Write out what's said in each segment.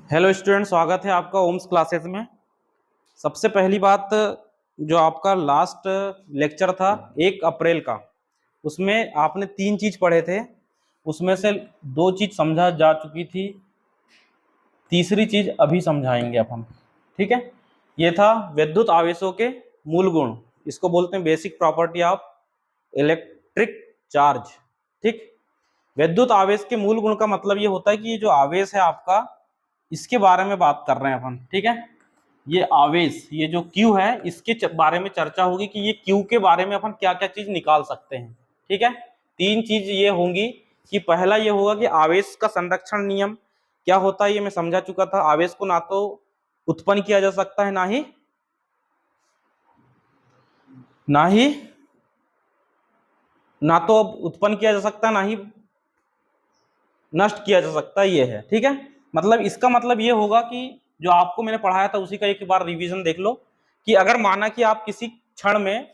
Hello student, स्वागत है आपका ओम्स क्लासेस में। सबसे पहली बात, जो आपका लास्ट लेक्चर था 1 अप्रैल का, उसमें आपने 3 चीज पढ़े थे। उसमें से 2 चीज समझा जा चुकी थी, तीसरी चीज अभी समझाएंगे अपन। ठीक है, ये था विद्युत आवेशों के मूल गुण, इसको बोलते हैं basic property of electric charge. ठीक, विद्युत आवेश के मूल गुण का मतलब ये होता है कि ये जो आवेश है आपका, इसके बारे में बात कर रहे हैं अपन। ठीक है, ये आवेश, ये जो Q है, इसके बारे में चर्चा होगी कि ये Q के बारे में अपन क्या क्या चीज निकाल सकते हैं। ठीक है, 3 चीज ये होंगी कि पहला ये होगा कि आवेश का संरक्षण नियम क्या होता है, ये मैं समझा चुका था। आवेश को ना तो उत्पन्न किया जा सकता है, ना तो उत्पन्न किया जा सकता है, ना ही नष्ट किया जा सकता है, ये है। ठीक है, मतलब इसका मतलब ये होगा कि जो आपको मैंने पढ़ाया था उसी का एक बार रिवीजन देख लो कि अगर माना कि आप किसी क्षण में,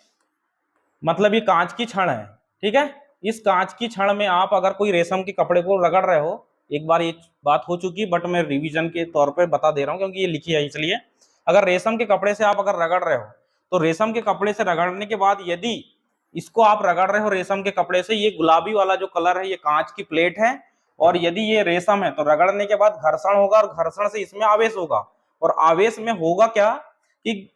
मतलब ये कांच की क्षण है, ठीक है, इस कांच की क्षण में आप अगर कोई रेशम के कपड़े को रगड़ रहे हो, एक बार ये बात हो चुकी, बट मैं रिवीजन के तौर पे बता दे रहा हूँ क्योंकि ये लिखी है इसलिए। अगर रेशम के कपड़े से आप अगर रगड़ रहे हो, तो रेशम के कपड़े से रगड़ने के बाद यदि इसको आप रगड़ रहे हो रेशम के कपड़े से, ये गुलाबी वाला जो कलर है ये कांच की प्लेट है, और यदि ये रेशम है तो रगड़ने के बाद घर्षण होगा, और घर्षण से इसमें आवेश होगा। और आवेश में होगा क्या कि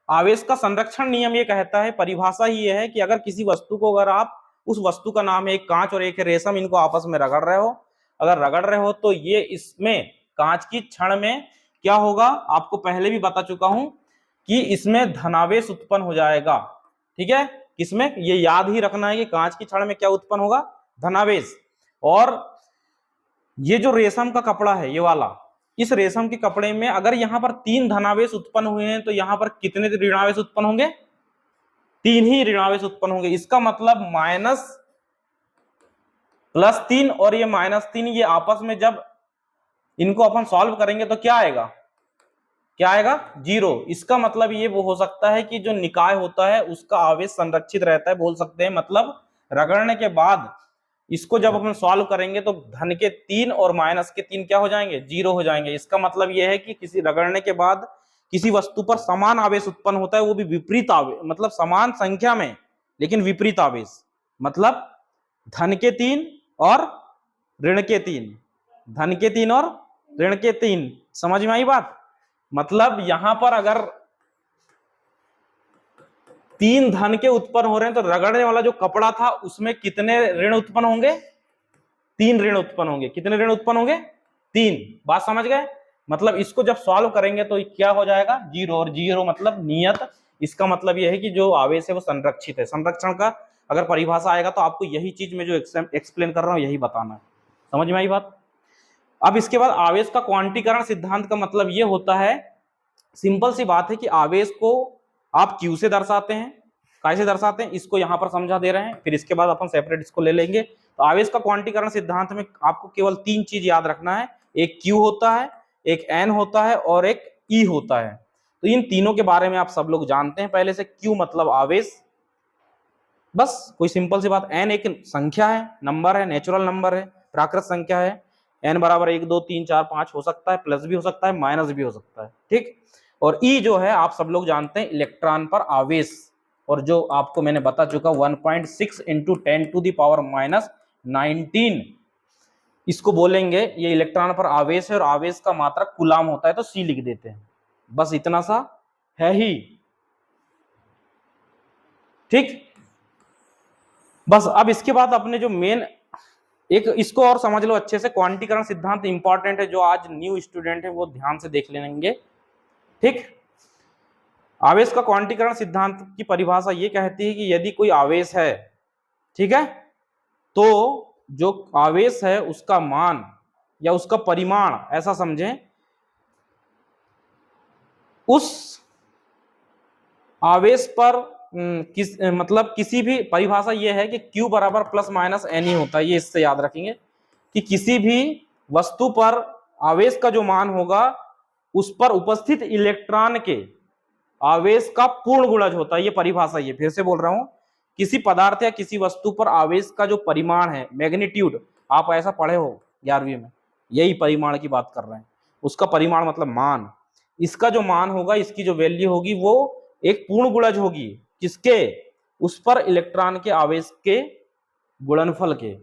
आवेश का संरक्षण नियम ये कहता है, परिभाषा ही ये है कि अगर किसी वस्तु को, अगर आप, उस वस्तु का नाम है एक कांच और एक है रेशम, इनको आपस में रगड़ रहे हो, अगर रगड़ रहे हो तो ये इसमें कांच की क्षण में क्या होगा, आपको पहले भी बता चुका हूं कि इसमें धनावेश उत्पन्न हो जाएगा। ठीक है, किसमें, ये याद ही रखना है कि कांच की क्षण में क्या उत्पन्न होगा, धनावेश। और ये जो रेशम का कपड़ा है ये वाला, इस रेशम के कपड़े में अगर यहाँ पर 3 धनावेश उत्पन्न हुए हैं तो यहाँ पर कितने ऋणावेश उत्पन्न होंगे, 3 ही ऋणावेश उत्पन्न होंगे। इसका मतलब माइनस प्लस 3 और ये -3, ये आपस में जब इनको अपन सॉल्व करेंगे तो क्या आएगा, क्या आएगा, 0। इसका मतलब ये वो हो सकता है कि जो निकाय होता है उसका आवेश संरक्षित रहता है, बोल सकते हैं। मतलब रगड़ने के बाद इसको जब अपन सॉल्व करेंगे तो धन के 3 और माइनस के 3 क्या हो जाएंगे, 0 हो जाएंगे। इसका मतलब यह है कि किसी रगड़ने के बाद किसी वस्तु पर समान आवेश उत्पन्न होता है, वो भी विपरीत आवेश, मतलब समान संख्या में लेकिन विपरीत आवेश। मतलब धन के 3 और ऋण के 3, धन के 3 और ऋण के 3। समझ में आई बात? मतलब यहां पर अगर 3 धन के उत्पन्न हो रहे हैं तो रगड़ने वाला जो कपड़ा था उसमें कितने ऋण उत्पन्न होंगे, 3 ऋण उत्पन्न होंगे। कितने ऋण उत्पन्न होंगे, 3। बात समझ गए? मतलब इसको जब सॉल्व करेंगे तो क्या हो जाएगा, 0। और 0 मतलब नियत। इसका मतलब यह है कि जो आवेश है वो संरक्षित है। संरक्षण का अगर परिभाषा आएगा तो आपको यही चीज में जो एक्सप्लेन कर रहा हूं यही बताना है। समझ में आई बात? अब इसके बाद आवेश का क्वांटीकरण सिद्धांत का मतलब यह होता है, सिंपल सी बात है कि आवेश को आप Q से दर्शाते हैं। कैसे दर्शाते हैं इसको यहां पर समझा दे रहे हैं, फिर इसके बाद अपन सेपरेट इसको ले लेंगे। तो आवेश का क्वांटीकरण सिद्धांत में आपको केवल 3 चीज याद रखना है, एक Q होता है, एक N होता है और एक E होता है। तो इन तीनों के बारे में आप सब लोग जानते हैं पहले से। Q मतलब आवेश, बस कोई सिंपल सी बात। N एक संख्या है, नंबर है, नेचुरल नंबर है, प्राकृत संख्या है। N बराबर 1 2 3 4 5 हो सकता है, प्लस भी हो सकता है, माइनस भी हो सकता है। ठीक। और E जो है आप सब लोग जानते हैं, इलेक्ट्रॉन पर आवेश। और जो आपको मैंने बता चुका 1.6 इंटू 10⁻⁻19 इसको बोलेंगे, ये इलेक्ट्रॉन पर आवेश है और आवेश का मात्रक कूलाम होता है तो C लिख देते हैं। बस इतना सा है ही। ठीक, बस। अब इसके बाद अपने जो मेन, एक इसको और समझ लो अच्छे से, क्वांटीकरण सिद्धांत इंपॉर्टेंट है, जो आज न्यू स्टूडेंट है वो ध्यान से देख लेंगे। ठीक, आवेश का क्वांटीकरण सिद्धांत की परिभाषा ये कहती है कि यदि कोई आवेश है, ठीक है, तो जो आवेश है उसका मान या उसका परिमाण, ऐसा समझें, उस आवेश पर मतलब किसी भी, परिभाषा ये है कि Q बराबर प्लस माइनस N ही होता है। ये इससे याद रखेंगे कि किसी भी वस्तु पर आवेश का जो मान होगा उस पर उपस्थित इलेक्ट्रॉन के आवेश का पूर्ण गुणज होता है। ये परिभाषा, ये फिर से बोल रहा हूं, किसी पदार्थ या किसी वस्तु पर आवेश का जो परिमाण है, मैग्नीट्यूड, आप ऐसा पढ़े हो 11वीं में, यही परिमाण की बात कर रहे हैं। उसका परिमाण मतलब मान, इसका जो मान होगा, इसकी जो वैल्यू होगी वो एक पूर्ण गुणज होगी, किसके, उस पर इलेक्ट्रॉन के आवेश के गुणनफल के।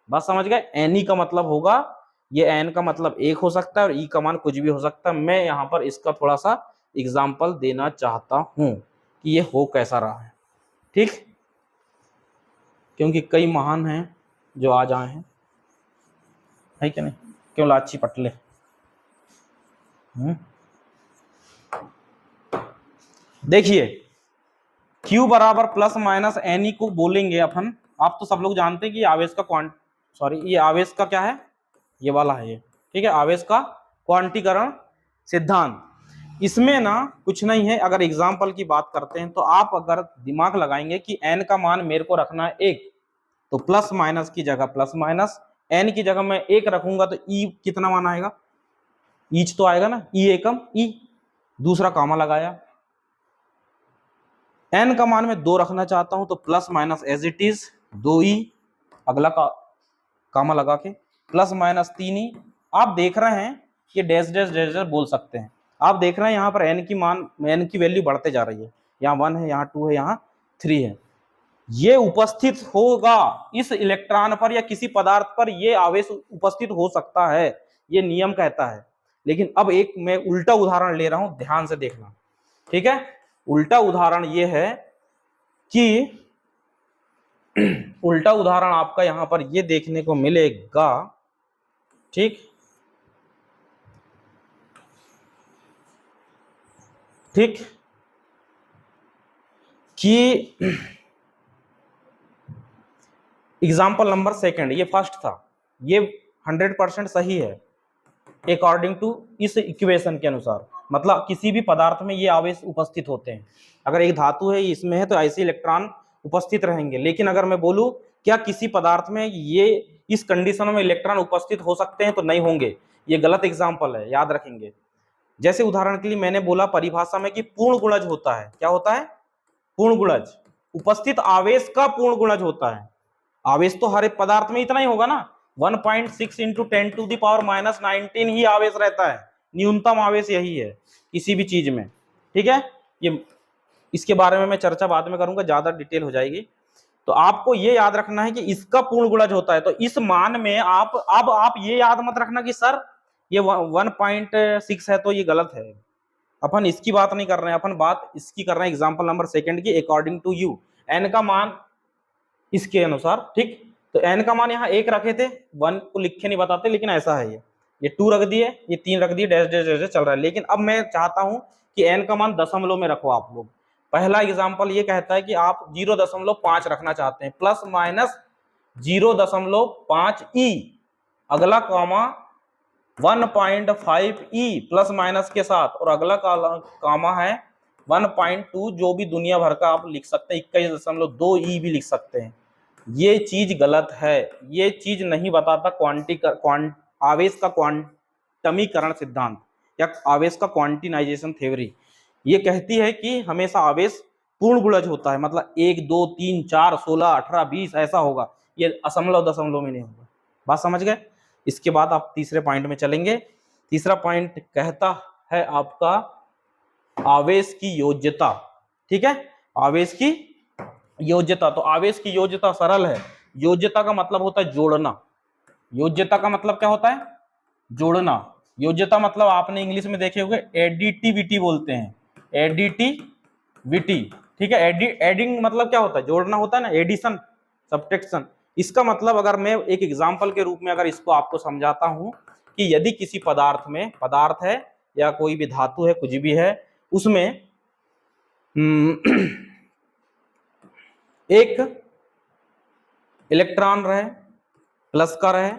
बात समझ गए। एन का मतलब होगा, ये एन का मतलब एक हो सकता है और ई का मान कुछ भी हो सकता है। मैं यहाँ पर इसका थोड़ा सा एग्जाम्पल देना चाहता हूं कि ये हो कैसा रहा है, ठीक, क्योंकि कई महान हैं जो आज आए हैं, है कि नहीं, क्यों लाची पटले। देखिए Q बराबर प्लस माइनस एन ई को बोलेंगे अपन, आप तो सब लोग जानते हैं कि आवेश का ये आवेश का क्या है, ये वाला है ये, ठीक है, आवेश का क्वांटीकरण सिद्धांत। इसमें ना कुछ नहीं है, अगर एग्जाम्पल की बात करते हैं तो आप अगर दिमाग लगाएंगे कि एन का मान मेरे को रखना है एक, तो प्लस माइनस की जगह प्लस माइनस, एन की जगह मैं एक रखूंगा तो ई कितना मान आएगा, ईच तो आएगा ना, ई एकम ई, दूसरा कामा लगाया। एन का मान मैं 2 रखना चाहता हूं तो plus minus as it is 2e, अगला कामा लगा के प्लस माइनस 3e। आप देख रहे हैं कि डैश डैश डैश डैश बोल सकते हैं, आप देख रहे हैं यहाँ पर एन की वैल्यू बढ़ते जा रही है, यहाँ 1 है, यहाँ 2 है, यहाँ 3 है। ये उपस्थित होगा इस इलेक्ट्रॉन पर या किसी पदार्थ पर, ये आवेश उपस्थित हो सकता है, ये नियम कहता है। लेकिन अब एक मैं उल्टा उदाहरण ले रहा हूं, ध्यान से देखना, ठीक है। उल्टा उदाहरण ये है कि उल्टा उदाहरण आपका यहां पर ये देखने को मिलेगा, ठीक ठीक, कि एग्जाम्पल नंबर सेकंड, ये फर्स्ट था, ये 100% सही है अकॉर्डिंग टू इस इक्वेशन के अनुसार। मतलब किसी भी पदार्थ में ये आवेश उपस्थित होते हैं, अगर एक धातु है इसमें है तो ऐसे इलेक्ट्रॉन उपस्थित रहेंगे। लेकिन अगर मैं बोलूं क्या किसी पदार्थ में ये इस कंडीशन में इलेक्ट्रॉन उपस्थित हो सकते हैं, तो नहीं होंगे, ये गलत एग्जाम्पल है, याद रखेंगे। जैसे उदाहरण के लिए मैंने बोला परिभाषा में कि पूर्ण गुणज होता है, क्या होता है, पूर्ण गुणज, उपस्थित आवेश का पूर्ण गुणज होता है। आवेश तो हर एक पदार्थ में इतना ही होगा ना, 1.6 इंटू 10⁻⁻19 ही आवेश रहता है, न्यूनतम आवेश यही है किसी भी चीज में, ठीक है। ये इसके बारे में मैं चर्चा बाद में करूंगा, ज्यादा डिटेल हो जाएगी। तो आपको ये याद रखना है कि इसका पूर्ण गुणज होता है, तो इस मान में आप ये याद मत रखना कि सर ये 1.6 है तो ये गलत है। अपन इसकी बात नहीं कर रहे हैं, अपन बात इसकी कर रहे हैं एग्जाम्पल नंबर सेकंड की, अकॉर्डिंग टू यू एन का मान इसके अनुसार, ठीक। तो एन का मान यहाँ 1 रखे थे, 1 को लिख के नहीं बताते, लेकिन ऐसा है, ये 2 रख दिए, ये 3 रख दिए, डैश डैश डैश चल रहा है। लेकिन अब मैं चाहता हूं कि एन का मान दशमलव में रखो आप लोग। पहला एग्जाम्पल ये कहता है कि आप 0.5 रखना चाहते हैं, प्लस माइनस 0.5e, अगला कामा 1.5e प्लस माइनस के साथ, और अगला कामा है 1.2, जो भी दुनिया भर का आप लिख सकते हैं, 21.2e भी लिख सकते हैं। ये चीज गलत है, ये चीज नहीं बताता आवेश का क्वांटमीकरण सिद्धांत या आवेश का क्वांटिनाइजेशन थ्योरी। ये कहती है कि हमेशा आवेश पूर्ण गुणज होता है, मतलब 1 2 3 4 16 18 20 ऐसा होगा, ये दशमलव दशमलव में नहीं होगा। बात समझ गए। इसके बाद आप तीसरे पॉइंट में चलेंगे। तीसरा पॉइंट कहता है आपका आवेश की योज्यता, ठीक है, आवेश की योज्यता। तो आवेश की योज्यता सरल है, योज्यता का मतलब होता है जोड़ना। योज्यता का मतलब क्या होता है, जोड़ना। योज्यता मतलब आपने इंग्लिश में देखे होंगे एडिटिविटी बोलते हैं, एडिटिविटी, ठीक है। एडिंग मतलब क्या होता है, जोड़ना होता है ना, एडिशन, सब्ट्रैक्शन। इसका मतलब अगर मैं एक एग्जांपल के रूप में अगर इसको आपको समझाता हूं कि यदि किसी पदार्थ में, पदार्थ है या कोई भी धातु है, कुछ भी है, उसमें एक इलेक्ट्रॉन रहे, प्लस का रहे,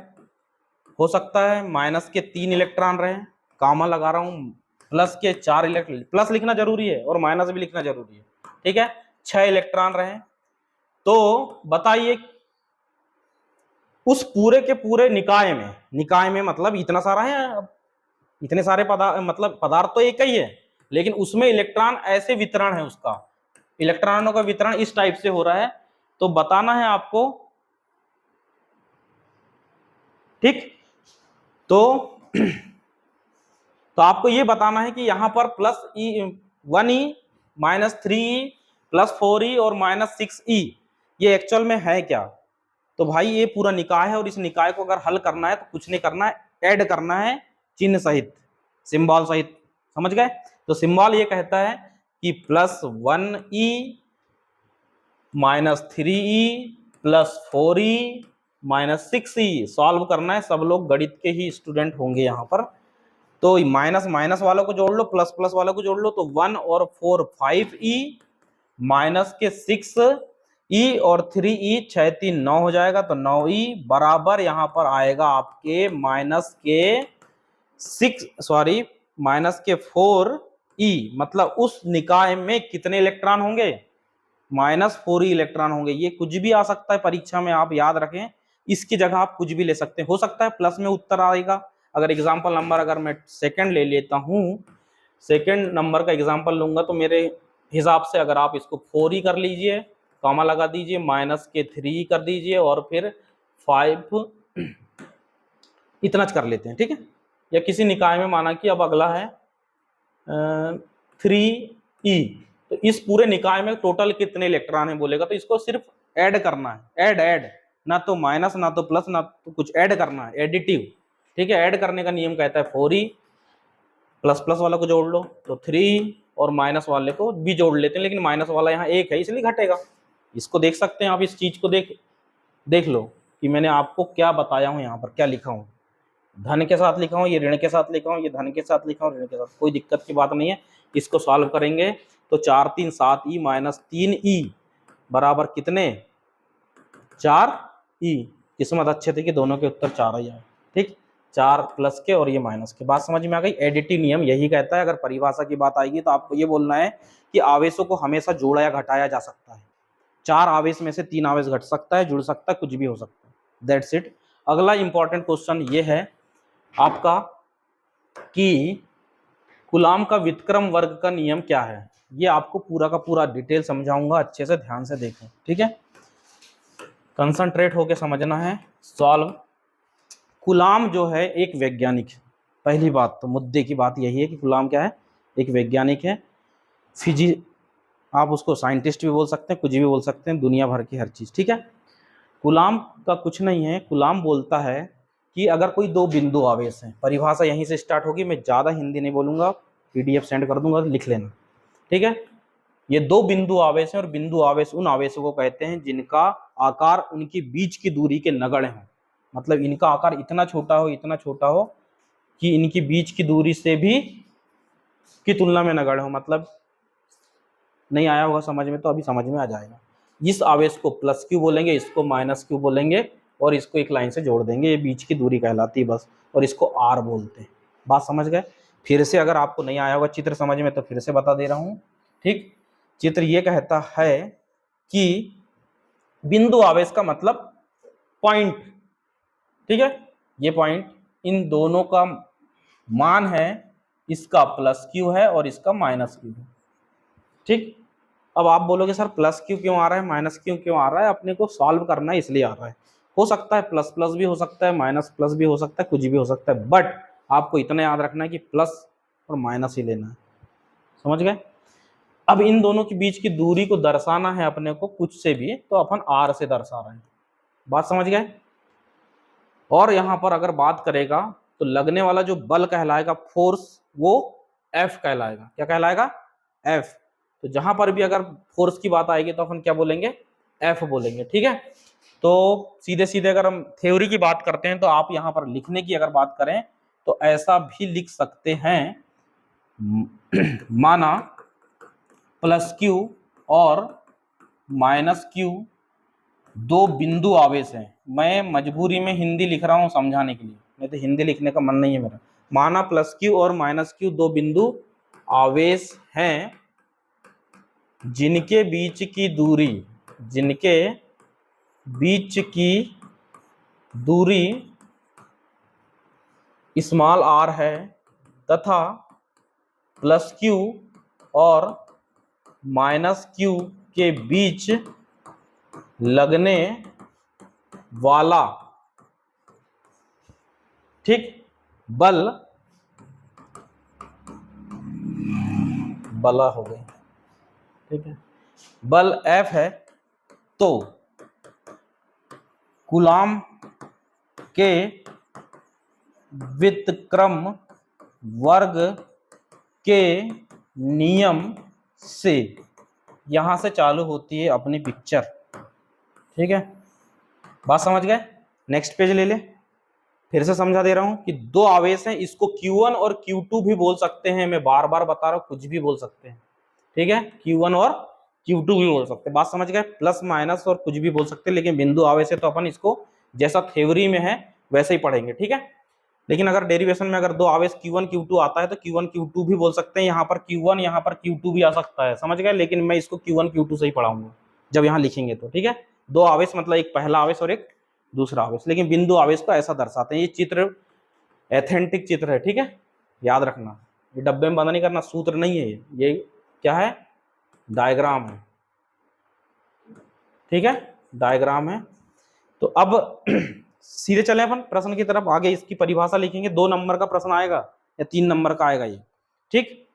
हो सकता है माइनस के 3 इलेक्ट्रॉन रहे, कामा लगा रहा हूं, प्लस के 4 इलेक्ट्रॉन, प्लस लिखना जरूरी है और माइनस भी लिखना जरूरी है, ठीक है, 6 इलेक्ट्रॉन रहे। तो बताइए उस पूरे के पूरे निकाय में मतलब इतना सारा है, इतने सारे मतलब पदार्थ तो एक ही है, लेकिन उसमें इलेक्ट्रॉन ऐसे वितरण है, उसका इलेक्ट्रॉनों का वितरण इस टाइप से हो रहा है। तो बताना है आपको, ठीक। तो तो आपको ये बताना है कि यहाँ पर प्लस ई 1e minus 3e plus 4e और माइनस 6e ये एक्चुअल में है क्या। तो भाई ये पूरा निकाय है और इस निकाय को अगर हल करना है तो कुछ नहीं करना है, ऐड करना है चिन्ह सहित, सिंबल सहित। समझ गए। तो सिंबल ये कहता है कि plus 1e minus 3e plus 4e minus 6e solve करना है। सब लोग गणित के ही स्टूडेंट होंगे यहाँ पर। तो माइनस माइनस वालों को जोड़ लो, प्लस प्लस वालों को जोड़ लो, तो 1 और 4 5e माइनस के 6e और 3e 6 3 9 हो जाएगा। तो 9e बराबर यहाँ पर आएगा आपके माइनस के 4e, मतलब उस निकाय में कितने इलेक्ट्रॉन होंगे, -4e इलेक्ट्रॉन होंगे। ये कुछ भी आ सकता है परीक्षा में, आप याद रखें। इसकी जगह आप कुछ भी ले सकते हैं, हो सकता है प्लस में उत्तर आएगा। अगर एग्जाम्पल नंबर अगर मैं सेकंड ले लेता हूं, सेकंड नंबर का एग्जाम्पल लूंगा, तो मेरे हिसाब से अगर आप इसको 4e कर लीजिए, कॉमा लगा दीजिए, माइनस के 3e कर दीजिए और फिर 5 इतना कर लेते हैं, ठीक है। या किसी निकाय में माना कि अब अगला है 3e, तो इस पूरे निकाय में टोटल कितने इलेक्ट्रॉन है बोलेगा, तो इसको सिर्फ ऐड करना है, ऐड ना तो माइनस ना तो प्लस ना तो कुछ, ऐड करना है, एडिटिव, ठीक है। ऐड करने का नियम कहता है 4e, प्लस प्लस वाला को जोड़ लो तो 3 और माइनस वाले को भी जोड़ लेते हैं, लेकिन माइनस वाला यहाँ 1 है इसलिए घटेगा। इसको देख सकते हैं आप, इस चीज को देख लो कि मैंने आपको क्या बताया हूँ, यहाँ पर क्या लिखा हूँ, धन के साथ लिखा हूँ, ये ऋण के साथ लिखा हूँ, ये धन के साथ लिखा हूँ, ऋण के साथ, कोई दिक्कत की बात नहीं है। इसको सॉल्व करेंगे तो 4 3 7e माइनस 3e बराबर कितने, 4e। किस्मत अच्छे थे कि दोनों के उत्तर 4 ही आए, ठीक। 4 प्लस के और ये माइनस के, बात समझ में आ गई। एडिटिव नियम यही कहता है, अगर परिभाषा की बात आएगी तो आपको ये बोलना है कि आवेशों को हमेशा जोड़ा या घटाया जा सकता है। 4 आवेश में से 3 आवेश घट सकता है, जुड़ सकता है, कुछ भी हो सकता है, दैट्स इट। अगला इंपॉर्टेंट क्वेश्चन ये है आपका कि कूलाम का व्युत्क्रम वर्ग का नियम क्या है। ये आपको पूरा का पूरा डिटेल समझाऊंगा, अच्छे से ध्यान से देखें, ठीक है। कंसंट्रेट होके समझना है, सॉल्व। कूलाम जो है एक वैज्ञानिक है, पहली बात तो मुद्दे की बात यही है कि कूलाम क्या है, एक वैज्ञानिक है। आप उसको साइंटिस्ट भी बोल सकते हैं, कुछ भी बोल सकते हैं, दुनिया भर की हर चीज, ठीक है। कूलाम का कुछ नहीं है, कूलाम बोलता है कि अगर कोई दो बिंदु आवेश हैं, परिभाषा यहीं से स्टार्ट होगी, मैं ज़्यादा हिंदी नहीं बोलूँगा, PDF सेंड कर दूंगा, लिख लेना, ठीक है। ये दो बिंदु आवेश हैं और बिंदु आवेश उन आवेशों को कहते हैं जिनका आकार उनकी बीच की दूरी के नगण्य हो, मतलब इनका आकार इतना छोटा हो कि इनकी बीच की दूरी से भी की तुलना में नगण्य हो। मतलब नहीं आया होगा समझ में, तो अभी समझ में आ जाएगा। इस आवेश को प्लस क्यू बोलेंगे, इसको माइनस क्यू बोलेंगे और इसको एक लाइन से जोड़ देंगे, ये बीच की दूरी कहलाती है बस, और इसको आर बोलते हैं। बात समझ गए। फिर से अगर आपको नहीं आया होगा चित्र समझ में तो फिर से बता दे रहा हूँ, ठीक। चित्र ये कहता है कि बिंदु आवेश का मतलब पॉइंट, ठीक है, ये पॉइंट, इन दोनों का मान है, इसका प्लस क्यू है और इसका माइनस क्यू है, ठीक। अब आप बोलोगे सर प्लस क्यू क्यों आ रहा है, माइनस क्यू क्यों आ रहा है, अपने को सॉल्व करना है इसलिए आ रहा है। हो सकता है प्लस प्लस भी हो सकता है, माइनस प्लस भी हो सकता है, कुछ भी हो सकता है, बट आपको इतना याद रखना है कि प्लस और माइनस ही लेना है, समझ गए। अब इन दोनों के बीच की दूरी को दर्शाना है अपने को कुछ से भी, तो अपन आर से दर्शा रहे हैं, बात समझ गए। और यहां पर अगर बात करेगा तो लगने वाला जो बल कहलाएगा, फोर्स, वो एफ कहलाएगा। क्या कहलाएगा, एफ। तो जहां पर भी अगर फोर्स की बात आएगी तो अपन क्या बोलेंगे, एफ बोलेंगे, ठीक है। तो सीधे सीधे अगर हम थ्योरी की बात करते हैं तो आप यहां पर लिखने की अगर बात करें तो ऐसा भी लिख सकते हैं, माना प्लस क्यू और माइनस क्यू दो बिंदु आवेश हैं। मैं मजबूरी में हिंदी लिख रहा हूं समझाने के लिए, नहीं तो हिंदी लिखने का मन नहीं है मेरा। माना प्लस क्यू और माइनस क्यू दो बिंदु आवेश हैं जिनके बीच की दूरी स्मॉल आर है, तथा प्लस क्यू और माइनस क्यू के बीच लगने वाला, ठीक, बल बला हो गई, ठीक है। बल F है तो कूलाम के व्युत्क्रम वर्ग के नियम से, यहां से चालू होती है अपनी पिक्चर, ठीक है। बात समझ गए? नेक्स्ट पेज ले ले, फिर से समझा दे रहा हूं कि दो आवेश हैं, इसको Q1 और Q2 भी बोल सकते हैं, मैं बार बार बता रहा हूं, कुछ भी बोल सकते हैं, ठीक है। Q1 और Q2 भी बोल सकते हैं, बात समझ गए? प्लस माइनस और कुछ भी बोल सकते हैं, लेकिन बिंदु आवेश है तो अपन इसको जैसा थ्योरी में है वैसे ही पढ़ेंगे, ठीक है। लेकिन अगर डेरिवेशन में अगर दो आवेश Q1 Q2 आता है तो Q1 Q2 भी बोल सकते हैं, यहाँ पर Q1 यहाँ पर Q2 भी आ सकता है, समझ गए? लेकिन मैं इसको Q1 Q2 से ही पढ़ाऊंगा जब यहाँ लिखेंगे तो, ठीक है। दो आवेश मतलब एक पहला आवेश और एक दूसरा आवेश, लेकिन बिंदु आवेश को ऐसा दर्शाते हैं। ये चित्र एथेंटिक चित्र है, ठीक है, याद रखना, ये डब्बे में बंद नहीं करना, सूत्र नहीं है ये क्या है? डायग्राम है, ठीक है, डायग्राम है। तो अब सीधे चले अपन प्रश्न की तरफ, आगे इसकी परिभाषा लिखेंगे, 2 नंबर का प्रश्न आएगा या 3 नंबर का आएगा ये, ठीक।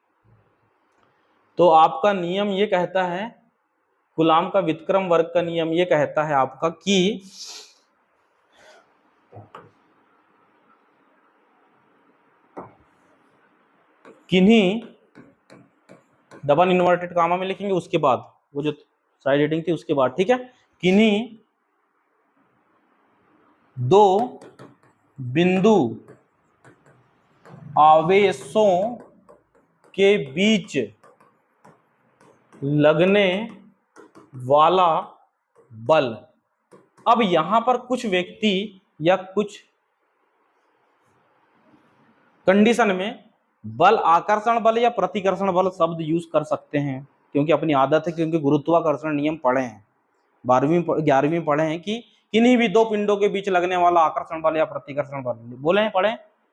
तो आपका नियम ये कहता है, कूलाम का व्युत्क्रम वर्ग का नियम ये कहता है आपका कि किन्हीं, डबल इन्वर्टेड कामा में लिखेंगे उसके बाद, वो जो साइड हेडिंग थी उसके बाद, ठीक है। किन्हीं दो बिंदु आवेशों के बीच लगने वाला बल, अब यहां पर कुछ व्यक्ति या कुछ कंडीशन में बल आकर्षण बल या प्रतिकर्षण बल शब्द यूज कर सकते हैं, क्योंकि अपनी आदत है, क्योंकि गुरुत्वाकर्षण नियम पढ़े हैं, 12वीं 11वीं पढ़े हैं कि किन्हीं भी दो पिंडों के बीच लगने वाला आकर्षण बल या प्रतिकर्षण बल, बोले हैं पढ़े,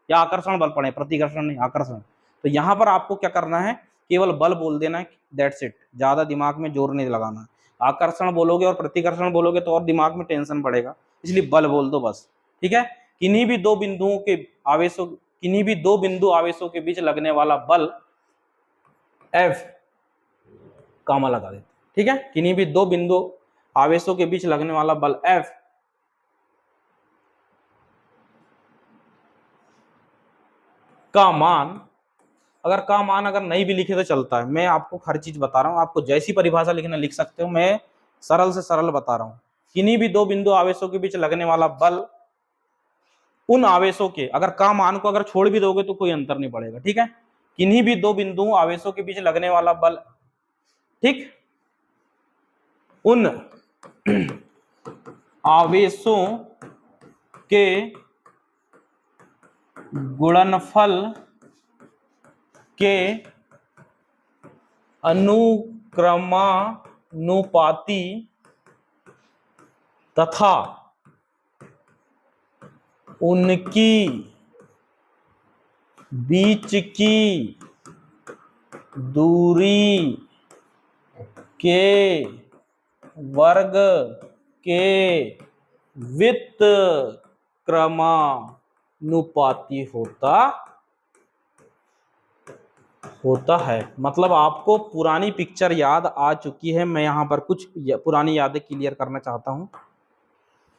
या आकर्षण बल पढ़े, प्रतिकर्षण नहीं आकर्षण। तो यहां पर आपको क्या करना है, केवल बल बोल देना है, दैट्स इट, ज्यादा दिमाग में जोर नहीं लगाना। आकर्षण बोलोगे और प्रतिकर्षण बोलोगे तो और दिमाग में टेंशन बढ़ेगा, इसलिए बल बोल दो बस, ठीक है। किन्हीं भी दो बिंदुओं के आवेशों, किन्हीं भी दो बिंदु आवेशों के बीच लगने वाला बल F, कामा लगा देते, ठीक है। किन्हीं भी दो बिंदु आवेशों के बीच लगने वाला बल F का मान, अगर का मान अगर नहीं भी लिखे तो चलता है, मैं आपको हर चीज बता रहा हूं, आपको जैसी परिभाषा लिखना लिख सकते हो, मैं सरल से सरल बता रहा हूं। किन्हीं भी दो बिंदु आवेशों के बीच लगने वाला बल उन आवेशों के, अगर का मान को अगर छोड़ भी दोगे तो कोई अंतर नहीं पड़ेगा, ठीक है। किन्हीं भी दो बिंदुओं आवेशों के बीच लगने वाला बल, ठीक, उन आवेशों के गुणनफल के अनुक्रमानुपाती तथा उनकी बीच की दूरी के वर्ग के व्युत्क्रमानुपाती होता है। मतलब आपको पुरानी पिक्चर याद आ चुकी है, मैं यहाँ पर कुछ पुरानी यादें क्लियर करना चाहता हूँ,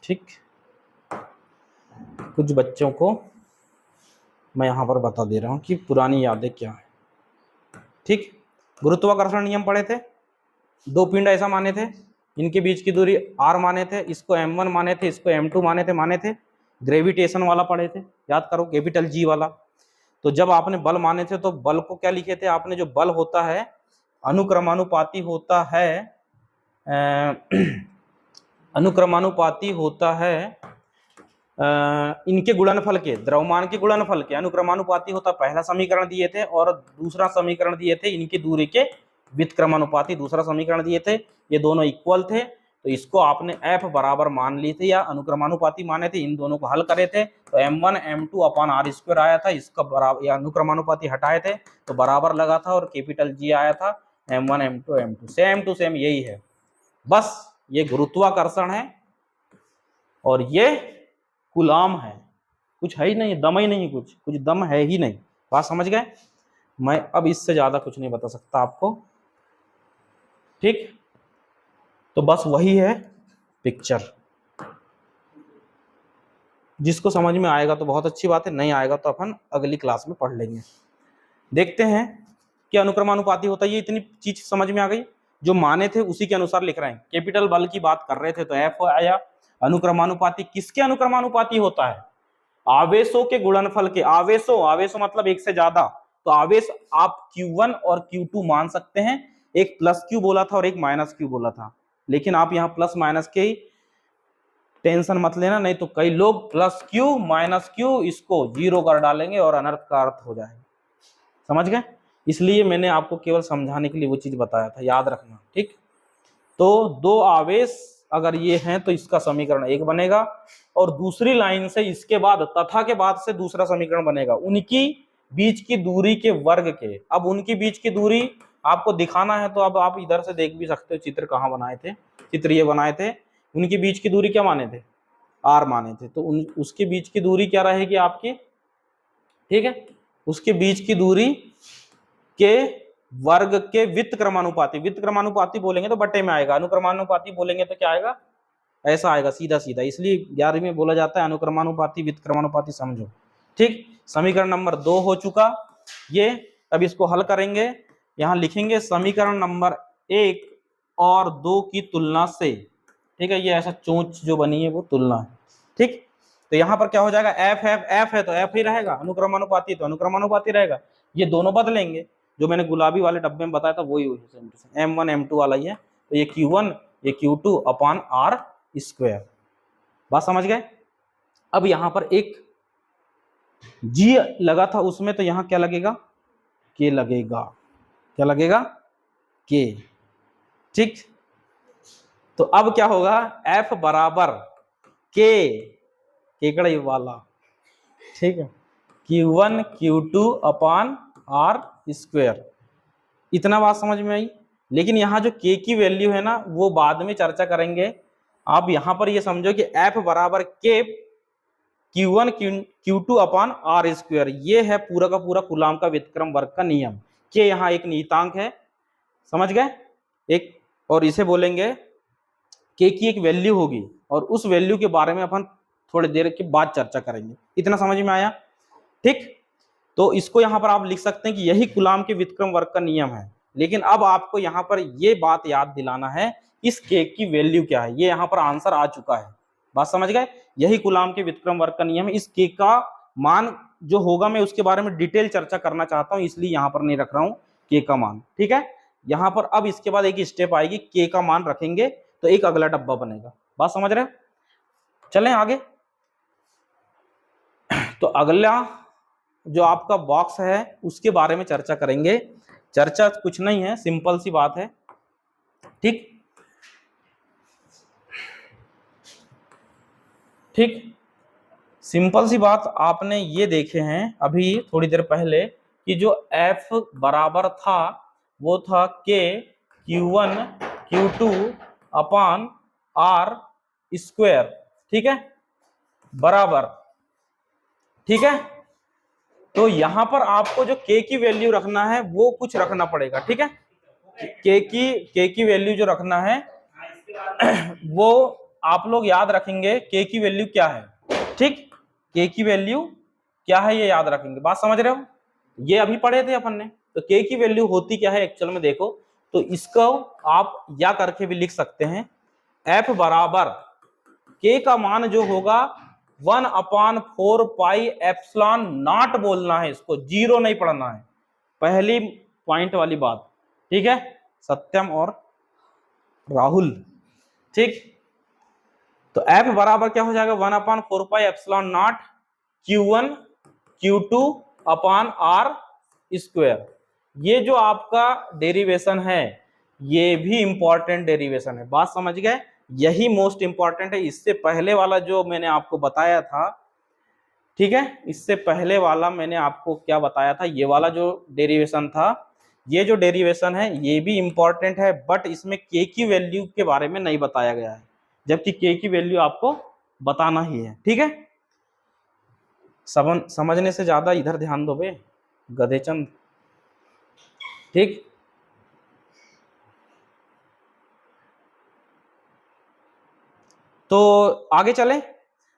ठीक। कुछ बच्चों को मैं यहाँ पर बता दे रहा हूँ कि पुरानी यादें क्या है, ठीक। गुरुत्वाकर्षण नियम पढ़े थे, दो पिंड ऐसा माने थे, इनके बीच की दूरी r माने थे, इसको m1 माने थे, इसको m2 माने थे। ग्रेविटेशन वाला पढ़े थे, याद करो, कैपिटल G वाला। तो जब आपने बल माने थे तो बल को क्या लिखे थे आपने, जो बल होता है अनुक्रमानुपाती होता है, अनुक्रमानुपाती होता है इनके गुणनफल के, द्रव्यमान के गुणनफल के अनुक्रमानुपाती होता, पहला समीकरण दिए थे, और दूसरा समीकरण दिए थे इनकी दूरी के व्युत्क्रमानुपाती, दूसरा समीकरण दिए थे, ये दोनों इक्वल थे, तो इसको आपने F बराबर मान ली थी या अनुक्रमानुपाती माने थे, इन दोनों को हल करे थे तो m1 m2 अपन r स्क्वायर आया था, इसका बराबर या अनुक्रमानुपाती हटाए थे तो बराबर लगा था, और कैपिटल G आया था, m1 m2 m2 same to same यही है, बस ये गुरुत्वाकर्षण है और ये कूलाम है, कुछ है ही नहीं, दम ही नहीं, कुछ दम है ही नहीं, बात समझ गए। मैं अब इससे ज्यादा कुछ नहीं बता सकता आपको, ठीक। तो बस वही है पिक्चर। जिसको समझ में आएगा तो बहुत अच्छी बात है, नहीं आएगा तो अपन अगली क्लास में पढ़ लेंगे। देखते हैं कि अनुक्रमानुपाती होता है, ये इतनी चीज समझ में आ गई। जो माने थे उसी के अनुसार लिख रहे हैं। कैपिटल बल की बात कर रहे थे तो एफ आया। अनुक्रमानुपाती किसके अनुक्रमानुपाती होता है? आवेशों के गुणनफल के। आवेशों मतलब एक से ज्यादा, तो आवेश आप Q1 और Q2 मान सकते हैं। एक प्लस Q बोला था और एक माइनस Q बोला था, लेकिन आप यहाँ प्लस माइनस के ही टेंशन मत लेना, नहीं तो कई लोग प्लस Q माइनस Q इसको जीरो कर डालेंगे और अनर्थ का अर्थ हो जाएगा। समझ गए? इसलिए मैंने आपको केवल समझाने के लिए वो चीज बताया था, याद रखना, ठीक। तो दो आवेश अगर ये हैं तो इसका समीकरण एक बनेगा, और दूसरी लाइन से इसके बाद तथा के बाद से दूसरा समीकरण बनेगा उनकी बीच की दूरी के वर्ग के। अब उनकी बीच की दूरी आपको दिखाना है, तो अब आप इधर से देख भी सकते हो चित्र कहाँ बनाए थे। चित्र ये बनाए थे, उनकी बीच की दूरी क्या माने थे? आर माने थे। तो उसके बीच की दूरी क्या रहेगी आपकी? ठीक है, उसके बीच की दूरी के वर्ग के व्युत्क्रमानुपाती। व्युत्क्रमानुपाती बोलेंगे तो बट्टे में आएगा, अनुक्रमानुपाती बोलेंगे तो क्या आएगा? ऐसा आएगा सीधा सीधा। इसलिए 11वीं में बोला जाता है अनुक्रमानुपाती व्युत्क्रमानुपाती समझो, ठीक। समीकरण नंबर 2 हो चुका ये। अब इसको हल करेंगे, यहां लिखेंगे समीकरण नंबर 1 और 2 की तुलना से, ठीक है। ये ऐसा चोंच जो बनी है वो तुलना है, ठीक। तो यहाँ पर क्या हो जाएगा? एफ है तो एफ ही रहेगा, अनुक्रमानुपाती तो अनुक्रमानुपाती रहेगा। ये दोनों बदलेंगे, जो मैंने गुलाबी वाले डब्बे में बताया था वही M1 M2 वाला ही है। तो ये Q1 ये Q2 अपॉन R स्क्वायर। बात समझ गए? अब यहां पर एक G लगा था उसमें, तो यहां क्या लगेगा? K लगेगा। क्या लगेगा? K, ठीक। तो अब क्या होगा? F बराबर K, केकड़े वाला, ठीक है, Q1 Q2 upon R square. इतना बात समझ में आई। लेकिन यहाँ जो K की वैल्यू है ना वो बाद में चर्चा करेंगे। आप यहां पर ये समझो कि F बराबर K Q1 Q2 upon R square. ये है पूरा का पूरा कूलाम का व्युत्क्रम वर्ग का नियम। K यहाँ एक नियतांक है, समझ गए? एक, और इसे बोलेंगे K की एक वैल्यू होगी, और उस वैल्यू के बारे में अपन थोड़ी देर के बाद चर्चा करेंगे। इतना समझ में आया, ठीक। तो इसको यहां पर आप लिख सकते हैं कि यही कूलाम के व्युत्क्रम वर्ग का नियम है। लेकिन अब आपको यहां पर ये बात याद दिलाना है, इस K की वैल्यू क्या है। ये यहां पर आंसर आ चुका है, बात समझ गए? यही कूलाम के व्युत्क्रम वर्ग का नियम है। इस K का मान जो होगा मैं उसके बारे में डिटेल चर्चा करना चाहता हूं, इसलिए यहां पर नहीं रख रहा हूं K का मान, ठीक है। यहां पर अब इसके बाद एक स्टेप आएगी, K का मान रखेंगे तो एक अगला डब्बा बनेगा। बात समझ रहे? चलें आगे। तो अगला जो आपका बॉक्स है उसके बारे में चर्चा करेंगे। चर्चा कुछ नहीं है, सिंपल सी बात है, ठीक ठीक। सिंपल सी बात आपने ये देखे हैं अभी थोड़ी देर पहले कि जो F बराबर था वो था K Q1 Q2 upon R square, ठीक है, बराबर, ठीक है। तो यहां पर आपको जो K की वैल्यू रखना है वो कुछ रखना पड़ेगा, ठीक है। K की वैल्यू जो रखना है वो आप लोग याद रखेंगे K की वैल्यू क्या है, ठीक। K की वैल्यू क्या है ये याद रखेंगे। बात समझ रहे हो? ये अभी पढ़े थे अपन ने। तो K की वैल्यू होती क्या है एक्चुअल में देखो, तो इसको आप या करके भी लिख सकते हैं। F बराबर K का मान जो होगा 1/4 पाई एप्सिलॉन नॉट बोलना है, इसको जीरो नहीं पढ़ना है। पहली पॉइंट वाली बात, ठीक है, सत्यम और राहुल, ठीक। तो F बराबर क्या हो जाएगा? 1/4 pi epsilon not Q1 Q2 upon R square. ये जो आपका डेरिवेशन है ये भी इंपॉर्टेंट डेरिवेशन है। बात समझ गए? यही मोस्ट इंपॉर्टेंट है। इससे पहले वाला जो मैंने आपको बताया था, ठीक है, इससे पहले वाला मैंने आपको क्या बताया था, ये वाला जो डेरिवेशन था, ये जो डेरिवेशन है ये भी इंपॉर्टेंट है, बट इसमें K की वैल्यू के बारे में नहीं बताया गया है, जबकि K की वैल्यू आपको बताना ही है, ठीक है। समझने से ज्यादा इधर ध्यान दो बे गधेचंद। ठीक। तो आगे चले,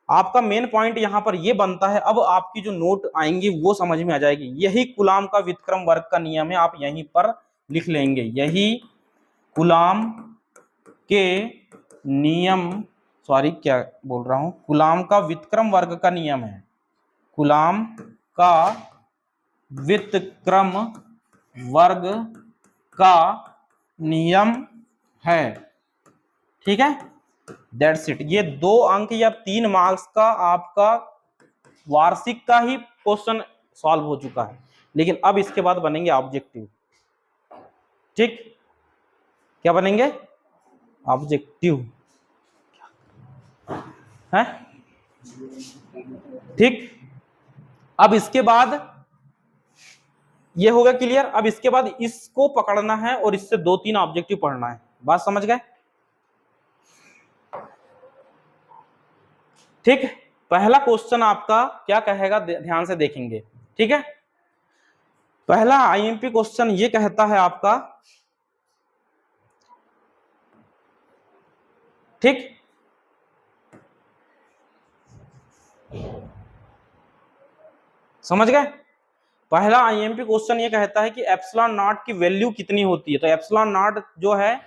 आपका मेन पॉइंट यहां पर ये बनता है, अब आपकी जो नोट आएंगी वो समझ में आ जाएगी। यही कूलाम का व्युत्क्रम वर्ग का नियम है, आप यहीं पर लिख लेंगे। यही कूलाम के नियम, सॉरी क्या बोल रहा हूं, कूलाम का व्युत्क्रम वर्ग का नियम है। कूलाम का व्युत्क्रम वर्ग का नियम है। ठीक है, दैट्स इट। ये 2 अंक या 3 मार्क्स का आपका वार्षिक का ही क्वेश्चन सॉल्व हो चुका है, लेकिन अब इसके बाद बनेंगे ऑब्जेक्टिव। ठीक, क्या बनेंगे? ऑब्जेक्टिव है। ठीक, अब इसके बाद ये होगा क्लियर। अब इसके बाद इसको पकड़ना है और इससे 2-3 ऑब्जेक्टिव पढ़ना है। बात समझ गए? ठीक, पहला क्वेश्चन आपका क्या कहेगा, ध्यान से देखेंगे। ठीक है, पहला आईएमपी क्वेश्चन ये कहता है आपका, ठीक, समझ गए? पहला आईएमपी क्वेश्चन ये कहता है कि एप्सिलॉन नॉट की वैल्यू कितनी होती है। तो एप्सिलॉन नॉट जो है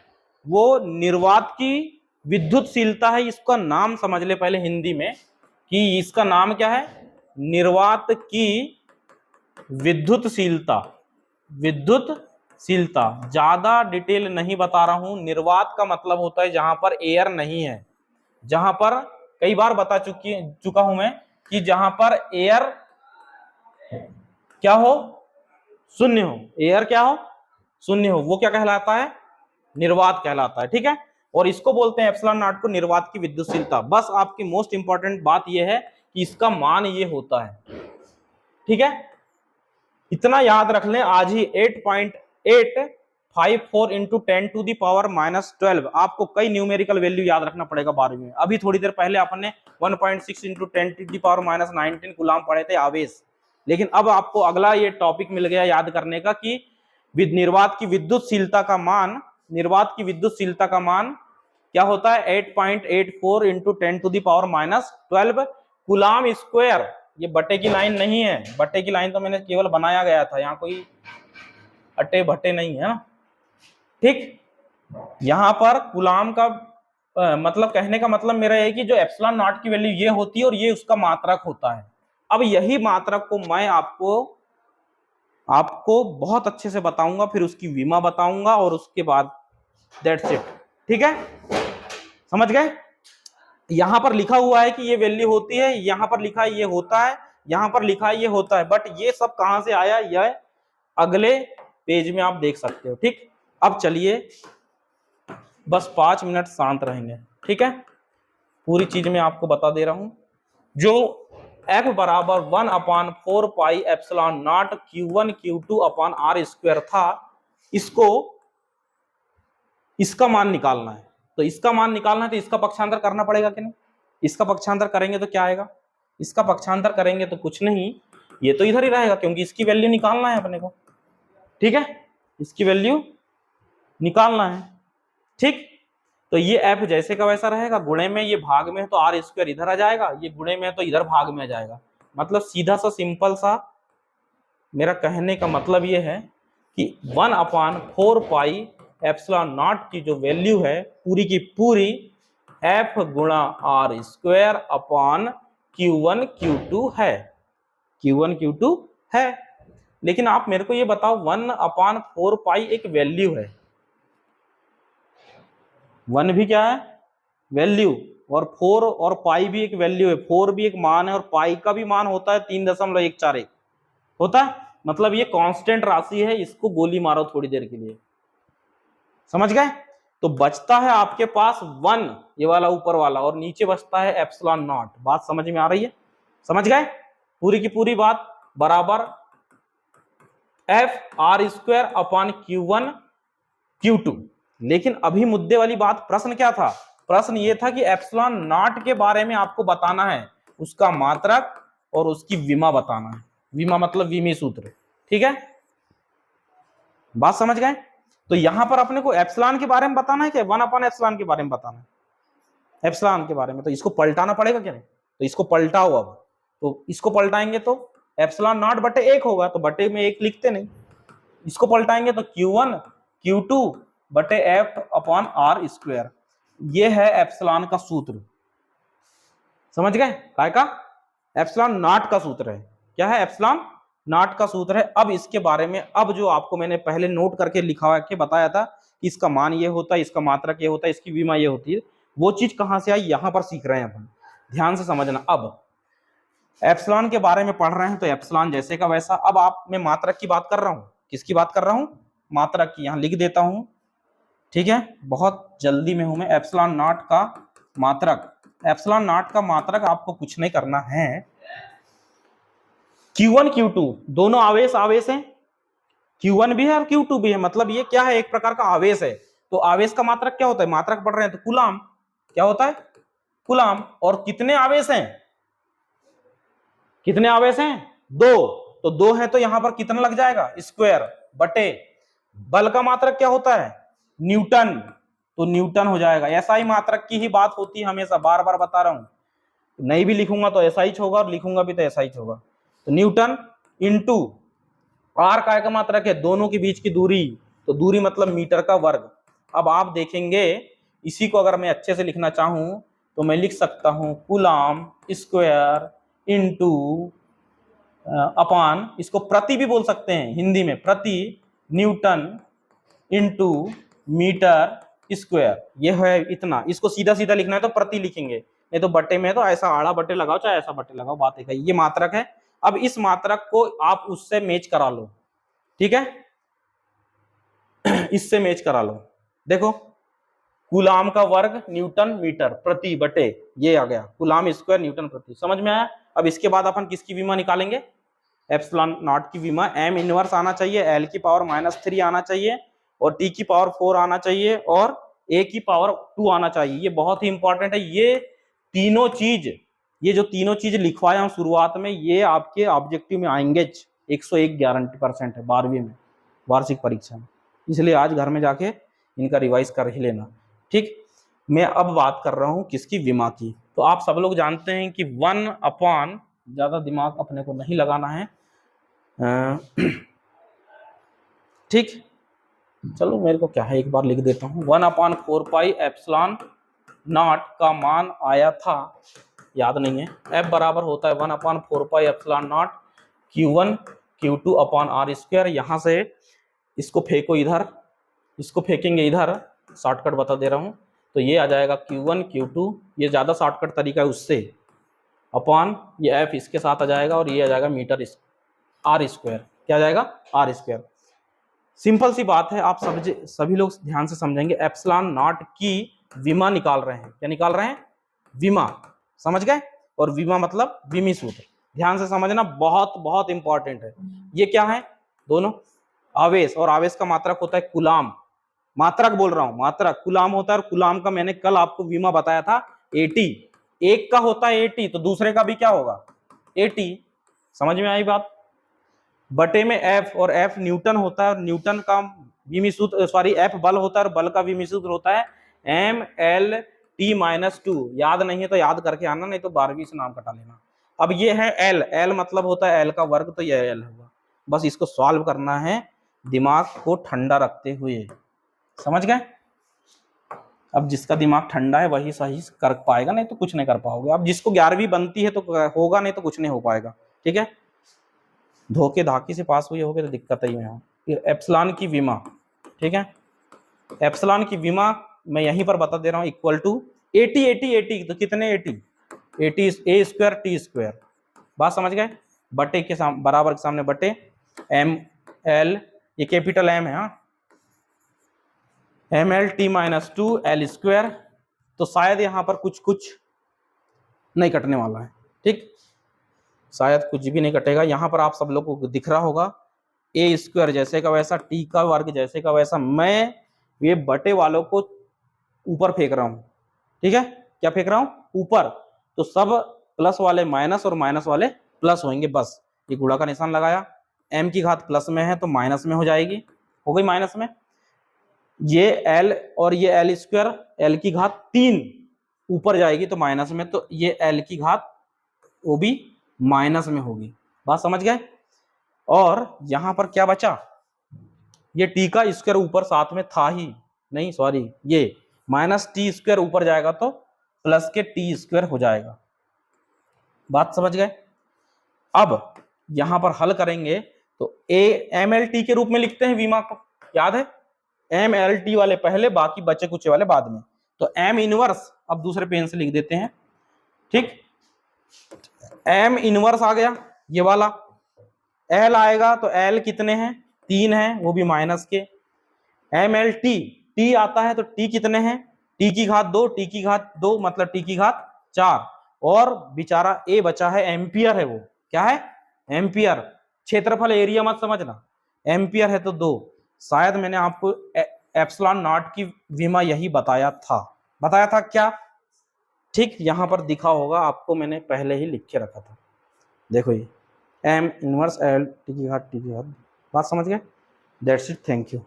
वो निर्वात की विद्युतशीलता है। इसका नाम समझ ले पहले हिंदी में, कि इसका नाम क्या है? निर्वात की विद्युतशीलता। विद्युतशीलता, ज्यादा डिटेल नहीं बता रहा हूं। निर्वात का मतलब होता है जहां पर एयर नहीं है, जहां पर कई बार बता चुका हूं मैं कि जहां पर एयर क्या हो, शून्य हो। एयर क्या हो, शून्य हो, वो क्या कहलाता है? निर्वात कहलाता है। ठीक है, और इसको बोलते हैं एप्सिलॉन नॉट को निर्वात की विद्युतशीलता। बस आपकी मोस्ट इंपॉर्टेंट बात यह है कि इसका मान ये होता है। ठीक है, इतना याद रख लें आज ही। 8.854 इंटू 10 टू दी पावर -12। आपको कई न्यूमेरिकल वैल्यू याद रखना पड़ेगा 12वीं में। अभी थोड़ी देर पहले आपने 1.6 into 10 to the power -19 coulomb पढ़े थे, आवेश। लेकिन अब आपको अगला ये टॉपिक मिल गया याद करने का कि निर्वात की विद्युतशीलता का मान, निर्वात की विद्युतशीलता का मान क्या होता है? 8.84 into 10 to the power -12 coulomb square. ये बटे की लाइन नहीं है, बटे की लाइन तो मैंने केवल बनाया गया था, यहाँ कोई अट्टे भट्टे नहीं है ना। ठीक, यहां पर कूलाम का मतलब कहने का मतलब मेरा है कि जो एप्सिलॉन नॉट की वैल्यू ये होती है और ये उसका मात्रक होता है। अब यही मात्रक को मैं आपको बहुत अच्छे से बताऊंगा, फिर उसकी विमा बताऊंगा और उसके बाद दैट्स इट। ठीक है, समझ गए? यहां पर लिखा हुआ है कि ये वैल्यू होती है, यहां पर लिखा है ये होता है, यहां पर लिखा है ये होता है, बट ये सब कहां से आया, यह अगले पेज में आप देख सकते हो। ठीक, अब चलिए बस 5 मिनट शांत रहेंगे। ठीक है, पूरी चीज मैं आपको बता दे रहा हूं। जो F बराबर 1/4 pi epsilon not Q1 Q2 upon R square था, इसको इसका मान निकालना है। तो इसका मान निकालना है तो इसका पक्षांतर करना पड़ेगा कि नहीं? इसका पक्षांतर करेंगे तो क्या आएगा? इसका पक्षांतर करेंगे तो कुछ नहीं, ये तो इधर ही रहेगा, क्योंकि इसकी वैल्यू निकालना है अपने को। ठीक है, इसकी वैल्यू निकालना है। ठीक, तो ये एफ जैसे का वैसा रहेगा, गुणे में ये भाग में है तो आर स्क्वायर इधर आ जाएगा, ये गुणे में है तो इधर भाग में आ जाएगा। मतलब सीधा सा सिंपल सा मेरा कहने का मतलब ये है कि 1/4 पाई एप्सिलॉन नॉट की जो वैल्यू है पूरी की पूरी एफ गुणा are square upon Q1 Q2 है। Q1 Q2 है, लेकिन आप मेरे को ये बताओ 1/4 पाई एक वैल्यू है, 1 भी क्या है? वैल्यू, और 4 और पाई भी एक वैल्यू है। 4 भी एक मान है और पाई का भी मान होता है 3.141 होता है। मतलब ये कांस्टेंट राशि है, इसको गोली मारो थोड़ी देर के लिए। समझ गए? तो बचता है आपके पास 1, ये वाला ऊपर वाला, और नीचे बचता है एप्सिलॉन नॉट। बात समझ में आ रही है? समझ गए? पूरी की पूरी बात बराबर F R square upon Q1 Q2। लेकिन अभी मुद्दे वाली बात, प्रश्न क्या था? प्रश्न ये था कि एप्सिलॉन नॉट के बारे में आपको बताना है, उसका मात्रक और उसकी विमा बताना है। विमा मतलब विमी सूत्र। ठीक है, बात समझ गए? तो यहां पर अपने को एप्सिलॉन के बारे में बताना है क्या 1/एप्सिलॉन के बारे में बताना है? एप्सिलॉन के बारे में, तो इसको पलटाना पड़ेगा क्या नहीं? तो इसको पलटाओ अब, तो इसको पलटाएंगे तो एप्सिलॉन नॉट बटे 1 होगा, तो बटे में 1 लिखते नहीं, इसको पलटाएंगे तो Q1 Q2 बटे F अपॉन R स्क्वायर। ये है एप्सिलॉन का सूत्र, समझ गए? काय का? एप्सिलॉन नॉट का सूत्र है। क्या है? एप्सिलॉन नॉट का सूत्र है। अब इसके बारे में, अब जो आपको मैंने पहले नोट करके लिखा के बताया था कि इसका मान ये होता है, इसका मात्रक ये होता है, इसकी विमा ये होती है, वो चीज कहां से आई, यहां पर सीख रहे हैं अपन, ध्यान से समझना। अब एप्सिलॉन के बारे में पढ़ रहे हैं तो एप्सिलॉन जैसे का वैसा। अब आप, मैं मात्रक की बात कर रहा हूं, किसकी बात कर रहा हूं? मात्रक की। यहां लिख देता हूं, ठीक है, बहुत जल्दी में हूं मैं। एप्सिलॉन नॉट का मात्रक, एप्सिलॉन नॉट का मात्रक आपको कुछ नहीं करना है, Q1 Q2 दोनों आवेश हैं, Q1 भी है और Q2 भी है, मतलब ये क्या है, एक प्रकार का आवेश है। तो आवेश का मात्रक क्या होता है? मात्रक पढ़ रहे हैं तो कूलाम। क्या होता है? कूलाम। और कितने आवेश हैं? कितने आवेश हैं? 2। तो 2 है तो यहां पर कितना लग जाएगा? स्क्वायर बटे बल का मात्रक क्या होता है? न्यूटन। तो न्यूटन हो जाएगा। एसआई मात्रक की ही बात होती है हमेशा, बार बार बता रहा हूं, नहीं भी लिखूंगा तो एसआई होगा और लिखूंगा भी तो एसआई होगा। तो न्यूटन इंटू आर काय का मात्रक है? दोनों के बीच की दूरी, तो दूरी मतलब मीटर का वर्ग। अब आप देखेंगे, इसी को अगर मैं अच्छे से लिखना चाहूं तो मैं लिख सकता हूं कूलाम स्क्वायर इंटू अपान, इसको प्रति भी बोल सकते हैं हिंदी में, प्रति न्यूटन इंटू मीटर स्क्वायर। ये है इतना। इसको सीधा सीधा लिखना है तो प्रति लिखेंगे, नहीं तो बटे में तो ऐसा आड़ा बटे लगाओ चाहे ऐसा बटे लगाओ, बात है। ये मात्रक है। अब इस मात्रक को आप उससे मैच करा लो, ठीक है, इससे मैच करा लो। देखो, कूलाम का वर्ग न्यूटन मीटर प्रति बटे, ये आ गया कूलाम स्क्वायर न्यूटन प्रति। समझ में आया? अब इसके बाद अपन किसकी विमा निकालेंगे? एप्सिलॉन नॉट की विमा। m इनवर्स आना चाहिए, l की पावर -3 आना चाहिए, और t की पावर 4 आना चाहिए, और a की पावर 2 आना चाहिए। ये बहुत ही इंपॉर्टेंट है। ये तीनों चीज, ये जो तीनों चीज लिखवाया हूं शुरुआत में, ये आपके ऑब्जेक्टिव में आएंगे। 101 गारंटी% है 12वीं में, वार्षिक परीक्षा में। इसलिए आज घर में जाके इनका रिवाइज कर ही लेना, ठीक। मैं अब बात कर रहा हूं किसकी? विमा की। तो आप सब लोग जानते हैं कि 1 अपॉन, ज्यादा दिमाग अपने को नहीं लगाना है, ठीक। चलो, मेरे को क्या है, एक बार लिख देता हूं। 1/4 एप्सिलॉन नॉट का मान आया था, याद नहीं है, F बराबर होता है 1/4 epsilon not Q1 Q2 upon R square. यहां से इसको फेंको इधर, इसको फेंकेंगे इधर, शॉर्टकट बता दे रहा हूं, तो ये आ जाएगा Q1 Q2, ये ज्यादा शॉर्टकट तरीका है उससे, अपॉन ये F इसके साथ आ जाएगा, और ये आ जाएगा मीटर R स्क्वायर। क्या आ जाएगा? R square. सिंपल सी बात है, आप सभी लोग ध्यान से समझेंगे। एप्सिलॉन नॉट की विमा निकाल रहे हैं। क्या निकाल रहे हैं? विमा। समझ गए? और विमा मतलब विमी सूत्र। ध्यान से समझना, बहुत बहुत इंपॉर्टेंट है। ये क्या है? दोनों आवेश, और आवेश का मात्रक होता है कूलाम। मात्रक बोल रहा हूं, मात्रक कूलाम होता है, और कूलाम का मैंने कल आपको विमा बताया था 80। एक का होता है 80 तो दूसरे का भी क्या होगा? 80। समझ में आई बात? बटे में F, और F न्यूटन होता है, और न्यूटन का विमी सूत्र, सॉरी, F बल होता है, और बल का विमी सूत्र होता है mLt-2। याद नहीं है तो याद करके आना, नहीं तो 12वीं से नाम कटा लेना। अब ये है L, L मतलब होता है L का वर्ग, तो ये L होगा। बस इसको सॉल्व करना है दिमाग को ठंडा रखते हुए। समझ गए? अब जिसका दिमाग ठंडा है वही सही कर पाएगा, नहीं तो कुछ नहीं कर पाओगे। अब जिसको 11वीं बनती है तो होगा, नहीं तो कुछ नहीं हो पाएगा, ठीक है। धोखे धाकी से पास हुए होगे तो दिक्कत ही है। फिर एप्सिलॉन की विमा, ठीक है, एप्सिलॉन की विमा मैं यहीं पर बता दे रहा हूं, इक्वल टू 80 तो कितने 80 ए स्क्वायर टी स्क्वायर। बात समझ गए? बटे के सामने, बराबर के सामने बटे, एम एल, ये कैपिटल एम है, हाँ, mLt-2 L स्क्वायर। तो शायद यहां पर कुछ कुछ नहीं कटने वाला है, ठीक, शायद कुछ भी नहीं कटेगा। यहां पर आप सब लोग को दिख रहा होगा ए स्क्वायर जैसे का वैसा, टी का वर्ग जैसे का वैसा। मैं ये बटे वालों को ऊपर फेंक रहा हूं, ठीक है। क्या फेंक रहा हूं? ऊपर। तो सब प्लस वाले माइनस और माइनस वाले प्लस होंगे, बस। ये गुणा का निशान लगाया, m की घात प्लस में है तो माइनस में हो जाएगी, हो गई माइनस में, ये एल और ये एल स्क्वायर एल की घात 3 ऊपर जाएगी तो माइनस में, तो ये एल की घात वो भी माइनस में होगी। बात समझ गए। और यहां पर क्या बचा, ये टी का स्क्वायर ऊपर साथ में था ही नहीं, सॉरी, ये माइनस टी स्क्वायर ऊपर जाएगा तो प्लस के टी स्क्वायर हो जाएगा। बात समझ गए। अब यहां पर हल करेंगे तो ए एम एल टी के रूप में लिखते हैं वीमा को, याद है, एम एल टी वाले पहले, बाकी बचे कुछ वाले बाद में। तो एम इनवर्स अब दूसरे पेन से लिख देते हैं, ठीक। एम इनवर्स आ गया ये वाला, एल आएगा तो एल कितने हैं, 3 हैं, वो भी माइनस के। एम एल टी, टी आता है तो टी कितने हैं, टी की घात 2, टी की घात 2 मतलब टी की घात 4, और बेचारा ए बचा है, एम्पियर है, वो क्या है, एम्पियर। क्षेत्रफल एरिया मत समझना, एम्पियर है तो 2। शायद मैंने आपको एप्सिलॉन नॉट की विमा यही बताया था क्या, ठीक, यहां पर दिखा होगा आपको, मैंने पहले ही लिख के रखा था, देखो ये एम इनवर्स एल टी की घात टी की घात। बात समझ गए। That's it, thank you.